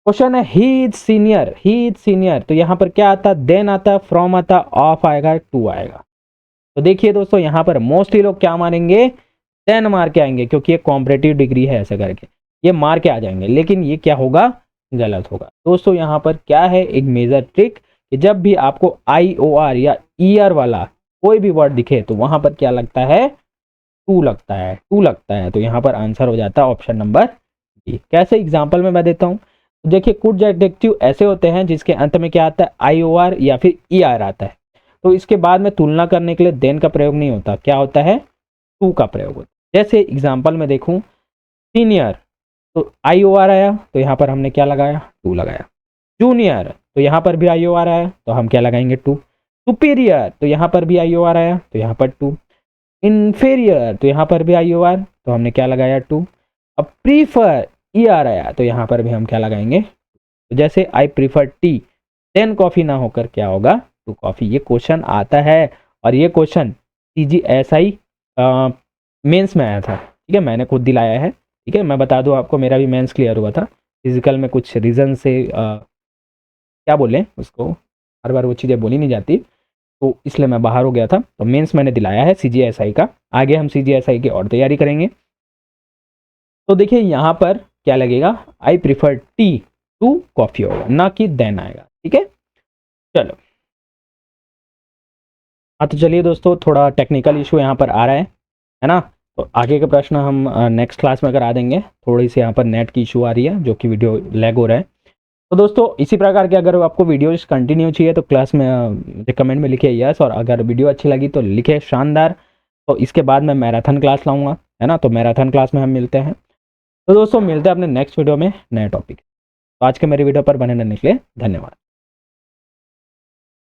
क्वेश्चन है he is senior, he is senior, तो यहां पर क्या आता, देन आता, फ्रॉम आता, ऑफ आएगा, टू आएगा। तो देखिए दोस्तों, यहां पर मोस्टली लोग क्या मानेंगे, देन मार के आएंगे, क्योंकि ये कॉम्परेटिव डिग्री है, ऐसा करके ये मार के आ जाएंगे, लेकिन ये क्या होगा, गलत होगा। दोस्तों यहाँ पर क्या है, एक मेजर ट्रिक, कि जब भी आपको IOR या ER वाला कोई भी वर्ड दिखे तो वहां पर क्या लगता है, टू लगता है, टू लगता है, तो यहाँ पर आंसर हो जाता है ऑप्शन नंबर डी। कैसे, एग्जाम्पल में मैं देता हूँ। देखिए, कुछ एडजेक्टिव ऐसे होते हैं जिसके अंत में क्या आता है, IOR या फिर ER आता है, तो इसके बाद में तुलना करने के लिए देन का प्रयोग नहीं होता, क्या होता है, टू का प्रयोग होता है। जैसे एग्जाम्पल में देखूं, सीनियर, तो IOR आया, तो यहाँ पर हमने क्या लगाया, टू लगाया। जूनियर, तो यहाँ पर भी IOR आया, तो हम क्या लगाएंगे, टू। सुपीरियर, तो यहाँ पर भी IOR आया, तो यहाँ पर टू। इन्फेरियर, तो यहाँ पर भी IOR, तो हमने क्या लगाया, टू। अब प्रीफर, ER आया, तो यहाँ पर भी हम क्या लगाएंगे, तो जैसे आई प्रीफर टी, 10 कॉफी ना होकर क्या होगा, 2 कॉफी। ये क्वेश्चन आता है, और ये क्वेश्चन CGSI मेंस में आया था। ठीक है, मैंने खुद दिलाया है। ठीक है, मैं बता दूं आपको, मेरा भी मेंस क्लियर हुआ था। फिजिकल में कुछ रीजन से क्या बोलें उसको, हर बार वो चीज़ें बोली नहीं जाती, तो इसलिए मैं बाहर हो गया था। तो मेंस मैंने दिलाया है CGSI का, आगे हम CGSI की और तैयारी करेंगे। तो देखिए यहाँ पर क्या लगेगा, I prefer tea to coffee होगा, ना कि देन आएगा। ठीक है, चलो, हाँ, तो चलिए दोस्तों, थोड़ा टेक्निकल इशू यहाँ पर आ रहा है ना, तो आगे के प्रश्न हम नेक्स्ट क्लास में करा देंगे। थोड़ी सी यहाँ पर नेट की इशू आ रही है, जो कि वीडियो लैग हो रहा है। तो दोस्तों, इसी प्रकार के अगर आपको वीडियोज कंटिन्यू चाहिए तो क्लास में कमेंट में लिखिए यस, और अगर वीडियो अच्छी लगी तो लिखे शानदार। तो इसके बाद मैं मैराथन क्लास लाऊंगा, है ना, तो मैराथन क्लास में हम मिलते हैं। तो दोस्तों, मिलते हैं अपने नेक्स्ट वीडियो में नए टॉपिक। तो आज के मेरे वीडियो पर बने रहने के लिए धन्यवाद।